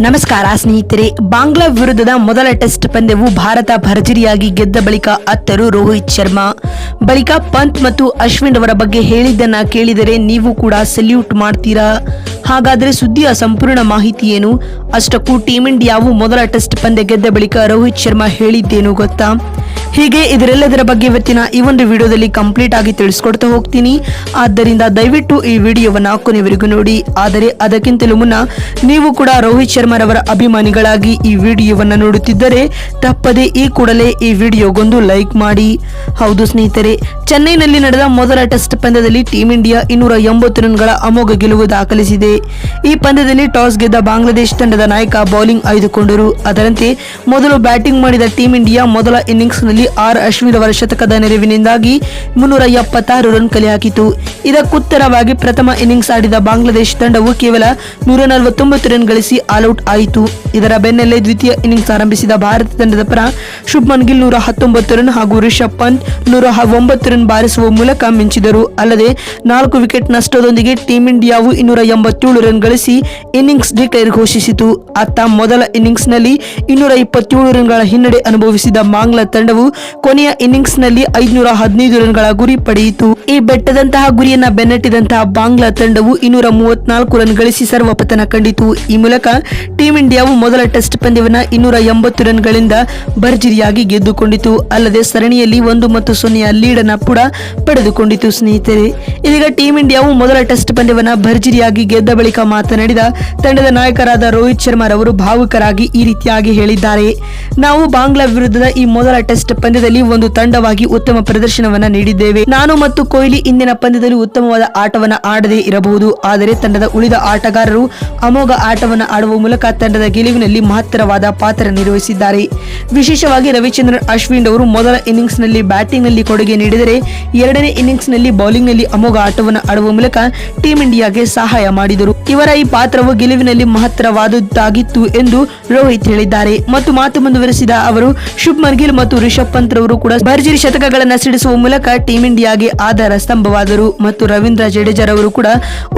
ನಮಸ್ಕಾರ ಸ್ನೇಹಿತರೆ. ಬಾಂಗ್ಲಾ ವಿರುದ್ಧದ ಮೊದಲ ಟೆಸ್ಟ್ ಪಂದ್ಯವು ಭಾರತ ಭರ್ಜರಿಯಾಗಿ ಗೆದ್ದ ಬಳಿಕ ಅತ್ತರು ರೋಹಿತ್ ಶರ್ಮಾ. ಬಳಿಕ ಪಂತ್ ಮತ್ತು ಅಶ್ವಿನ್ ಅವರ ಬಗ್ಗೆ ಹೇಳಿದ್ದನ್ನ ಕೇಳಿದರೆ ನೀವು ಕೂಡ ಸೆಲ್ಯೂಟ್ ಮಾಡ್ತೀರಾ. ಹಾಗಾದರೆ ಸುದ್ದಿಯ ಸಂಪೂರ್ಣ ಮಾಹಿತಿ ಏನು? ಅಷ್ಟಕ್ಕೂ ಟೀಂ ಇಂಡಿಯಾವು ಮೊದಲ ಟೆಸ್ಟ್ ಪಂದ್ಯ ಗೆದ್ದ ಬಳಿಕ ರೋಹಿತ್ ಶರ್ಮಾ ಹೇಳಿದ್ದೇನು ಗೊತ್ತಾ? ಹೀಗೆ ಇದರೆಲ್ಲದರ ಬಗ್ಗೆ ಇವತ್ತಿನ ಈ ಒಂದು ವಿಡಿಯೋದಲ್ಲಿ ಕಂಪ್ಲೀಟ್ ಆಗಿ ತಿಳಿಸ್ಕೊಡ್ತಾ ಹೋಗ್ತೀನಿ. ಆದ್ದರಿಂದ ದಯವಿಟ್ಟು ಈ ವಿಡಿಯೋವನ್ನ ಕೊನೆವರೆಗೂ ನೋಡಿ. ಆದರೆ ಅದಕ್ಕಿಂತಲೂ ಮುನ್ನ ನೀವು ಕೂಡ ರೋಹಿತ್ ಶರ್ಮಾ ರವರ ಅಭಿಮಾನಿಗಳಾಗಿ ಈ ವಿಡಿಯೋವನ್ನ ನೋಡುತ್ತಿದ್ದರೆ ತಪ್ಪದೆ ಈ ಕೂಡಲೇ ಈ ವಿಡಿಯೋಗೊಂದು ಲೈಕ್ ಮಾಡಿ. ಹೌದು ಸ್ನೇಹಿತರೆ, ಚೆನ್ನೈನಲ್ಲಿ ನಡೆದ ಮೊದಲ ಟೆಸ್ಟ್ ಪಂದ್ಯದಲ್ಲಿ ಟೀಂ ಇಂಡಿಯಾ 280 ರನ್ಗಳ ಅಮೋಘ ಗೆಲುವು ದಾಖಲಿಸಿದೆ. ಈ ಪಂದ್ಯದಲ್ಲಿ ಟಾಸ್ ಗೆದ್ದ ಬಾಂಗ್ಲಾದೇಶ ತಂಡದ ನಾಯಕ ಬೌಲಿಂಗ್ ಆಯ್ದುಕೊಂಡರು. ಅದರಂತೆ ಮೊದಲು ಬ್ಯಾಟಿಂಗ್ ಮಾಡಿದ ಟೀಂ ಇಂಡಿಯಾ ಮೊದಲ ಇನ್ನಿಂಗ್ಸ್ನಲ್ಲಿ ಅಶ್ವಿನ್ ಅವರ ಶತಕದ ನೆರವಿನಿಂದಾಗಿ 376 ರನ್ ಕಲೆ ಹಾಕಿತು. ಇದಕ್ಕುತ್ತರವಾಗಿ ಪ್ರಥಮ ಇನ್ನಿಂಗ್ಸ್ ಆಡಿದ ಬಾಂಗ್ಲಾದೇಶ ತಂಡವು ಕೇವಲ 149 ರನ್ ಗಳಿಸಿ ಆಲ್ಔಟ್ ಆಯಿತು. ಇದರ ಬೆನ್ನಲ್ಲೇ ದ್ವಿತೀಯ ಇನ್ನಿಂಗ್ಸ್ ಆರಂಭಿಸಿದ ಭಾರತ ತಂಡದ ಪರ ಶುಭ್ಮನ್ ಗಿಲ್ 119 ರನ್ ಹಾಗೂ ರಿಷಬ್ ಪಂತ್ 109 ರನ್ ಬಾರಿಸುವ ಮೂಲಕ ಮಿಂಚಿದರು. ಅಲ್ಲದೆ 4 ವಿಕೆಟ್ ನಷ್ಟದೊಂದಿಗೆ ಟೀಂ ಇಂಡಿಯಾವು 287 ರನ್ ಗಳಿಸಿ ಇನ್ನಿಂಗ್ಸ್ ಡಿಕ್ಲೇರ್ ಘೋಷಿಸಿತು. ಅತ್ತ ಮೊದಲ ಇನ್ನಿಂಗ್ಸ್ನಲ್ಲಿ 227 ರನ್ಗಳ ಹಿನ್ನಡೆ ಅನುಭವಿಸಿದ ಬಾಂಗ್ಲಾ ತಂಡವು ಕೊನೆಯ ಇನ್ನಿಂಗ್ಸ್ನಲ್ಲಿ 515 ರನ್ಗಳ ಗುರಿ ಪಡೆಯಿತು. ಈ ಬೆಟ್ಟದಂತಹ ಗುರಿಯನ್ನ ಬೆನ್ನಟ್ಟಿದಂತಹ ಬಾಂಗ್ಲಾ ತಂಡವು 234 ರನ್ ಗಳಿಸಿ ಸರ್ವಪತನ ಕಂಡಿತು. ಈ ಮೂಲಕ ಟೀಂ ಇಂಡಿಯಾವು ಮೊದಲ ಟೆಸ್ಟ್ ಪಂದ್ಯವನ್ನ 280 ರನ್ಗಳಿಂದ ಭರ್ಜರಿಯಾಗಿ ಗೆದ್ದುಕೊಂಡಿತು. ಅಲ್ಲದೆ ಸರಣಿಯಲ್ಲಿ 1-0 ಲೀಡ್ ಅನ್ನ ಕೂಡ ಪಡೆದುಕೊಂಡಿತು. ಸ್ನೇಹಿತರೆ, ಇದೀಗ ಟೀಂ ಇಂಡಿಯಾವು ಮೊದಲ ಟೆಸ್ಟ್ ಪಂದ್ಯವನ್ನ ಭರ್ಜರಿಯಾಗಿ ಗೆದ್ದ ಬಳಿಕ ಮಾತನಾಡಿದ ತಂಡದ ನಾಯಕರಾದ ರೋಹಿತ್ ಶರ್ಮಾ ರವರು ಭಾವುಕರಾಗಿ ಈ ರೀತಿಯಾಗಿ ಹೇಳಿದ್ದಾರೆ. ನಾವು ಬಾಂಗ್ಲಾ ವಿರುದ್ಧದ ಈ ಮೊದಲ ಟೆಸ್ಟ್ ಪಂದ್ಯದಲ್ಲಿ ಒಂದು ತಂಡವಾಗಿ ಉತ್ತಮ ಪ್ರದರ್ಶನವನ್ನ ನೀಡಿದ್ದೇವೆ. ನಾನು ಮತ್ತು ಕೊಹ್ಲಿ ಇಂದಿನ ಪಂದ್ಯದಲ್ಲಿ ಉತ್ತಮವಾದ ಆಟವನ್ನ ಆಡದೇ ಇರಬಹುದು, ಆದರೆ ತಂಡದ ಉಳಿದ ಆಟಗಾರರು ಅಮೋಘ ಆಟವನ್ನ ಆಡುವ ಮೂಲಕ ತಂಡದ ಗೆಲುವಿನಲ್ಲಿ ಮಹತ್ತರವಾದ ಪಾತ್ರ ನಿರ್ವಹಿಸಿದ್ದಾರೆ. ವಿಶೇಷವಾಗಿ ರವಿಚಂದ್ರನ್ ಅಶ್ವಿನ್ ಅವರು ಮೊದಲ ಇನ್ನಿಂಗ್ಸ್ ನಲ್ಲಿ ಬ್ಯಾಟಿಂಗ್ ನಲ್ಲಿ ಕೊಡುಗೆ ನೀಡಿದರೆ ಎರಡನೇ ಇನ್ನಿಂಗ್ಸ್ ನಲ್ಲಿ ಬೌಲಿಂಗ್ ನಲ್ಲಿ ಅಮೋಘ ಆಟವನ್ನು ಆಡುವ ಮೂಲಕ ಟೀಂ ಇಂಡಿಯಾಗೆ ಸಹಾಯ ಮಾಡಿದರು. ಇವರ ಈ ಪಾತ್ರವು ಗೆಲುವಿನಲ್ಲಿ ಮಹತ್ತರವಾದದ್ದಾಗಿತ್ತು ಎಂದು ರೋಹಿತ್ ಹೇಳಿದ್ದಾರೆ. ಮತ್ತು ಮಾತು ಮುಂದುವರೆಸಿದ ಅವರು ಶುಭ್ಮನ್ ಗಿಲ್ ಮತ್ತು ರಿಷಬ್ ಪಂತ್ ರವರು ಕೂಡ ಭರ್ಜರಿ ಶತಕಗಳನ್ನು ಸಿಡಿಸುವ ಮೂಲಕ ಟೀಂ ಇಂಡಿಯಾಗೆ ಆಧಾರ ಸ್ತಂಭವಾದರು ಮತ್ತು ರವೀಂದ್ರ ಜಡೇಜಾ ರವರು ಕೂಡ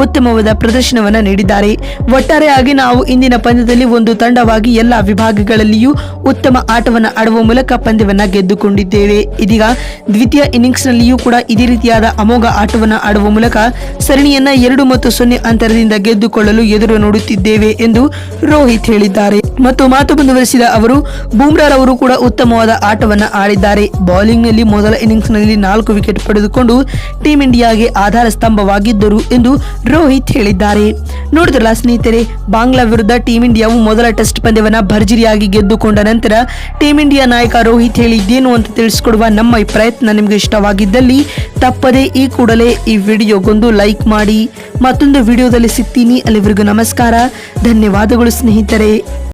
ಉತ್ತಮವಾದ ಪ್ರದರ್ಶನವನ್ನ ನೀಡಿದ್ದಾರೆ. ಒಟ್ಟಾರೆಯಾಗಿ ನಾವು ಇಂದಿನ ಪಂದ್ಯದಲ್ಲಿ ಒಂದು ತಂಡವಾಗಿ ಎಲ್ಲಾ ವಿಭಾಗಗಳಲ್ಲಿಯೂ ಉತ್ತಮ ಆಟವನ್ನು ಆಡುವ ಮೂಲಕ ಪಂದ್ಯವನ್ನ ಗೆದ್ದುಕೊಂಡಿದ್ದೇವೆ. ಇದೀಗ ದ್ವಿತೀಯ ಇನ್ನಿಂಗ್ಸ್ ನಲ್ಲಿಯೂ ಕೂಡ ಇದೇ ರೀತಿಯಾದ ಅಮೋಘ ಆಟವನ್ನು ಆಡುವ ಮೂಲಕ ಸರಣಿಯನ್ನ 2-0 ಅಂತರದಿಂದ ಗೆದ್ದುಕೊಳ್ಳಲು ಎದುರು ನೋಡುತ್ತಿದ್ದೇವೆ ಎಂದು ರೋಹಿತ್ ಹೇಳಿದ್ದಾರೆ. ಮತ್ತು ಮಾತು ಮುಂದುವರೆಸಿದ ಅವರು ಬೂಮ್ರಾ ರವರು ಕೂಡ ಉತ್ತಮವಾದ ಆಟವನ್ನ ಆಡಿದ್ದಾರೆ. ಬೌಲಿಂಗ್ ನಲ್ಲಿ ಮೊದಲ ಇನ್ನಿಂಗ್ಸ್ ನಲ್ಲಿ 4 ವಿಕೆಟ್ ಪಡೆದುಕೊಂಡು ಟೀಂ ಇಂಡಿಯಾಗೆ ಆಧಾರ ಸ್ತಂಭವಾಗಿದ್ದರು ಎಂದು ರೋಹಿತ್ ಹೇಳಿದ್ದಾರೆ. ನೋಡಿದ್ರಲ್ಲ ಸ್ನೇಹಿತರೆ, ಬಾಂಗ್ಲಾ ವಿರುದ್ಧ ಟೀಂ ಇಂಡಿಯಾವು ಮೊದಲ ಟೆಸ್ಟ್ ಪಂದ್ಯವನ್ನ ಭರ್ಜರಿಯಾಗಿ ಗೆದ್ದುಕೊಂಡ ನಂತರ ಟೀಂ ಇಂಡಿಯಾ ನಾಯಕ ರೋಹಿತ್ ಹೇಳಿದ್ದೇನು ಅಂತ ತಿಳಿಸಿಕೊಡುವ ನಮ್ಮ ಈ ಪ್ರಯತ್ನ ನಿಮಗೆ ಇಷ್ಟವಾಗಿದ್ದಲ್ಲಿ ತಪ್ಪದೇ ಈ ಕೂಡಲೇ ಈ ವಿಡಿಯೋಗೊಂದು ಲೈಕ್ ಮಾಡಿ. ಮತ್ತೊಂದು ವಿಡಿಯೋದಲ್ಲಿ ಸಿಗ್ತೀನಿ. ಅಲ್ಲಿವರೆಗೂ ನಮಸ್ಕಾರ, ಧನ್ಯವಾದಗಳು ಸ್ನೇಹಿತರೆ.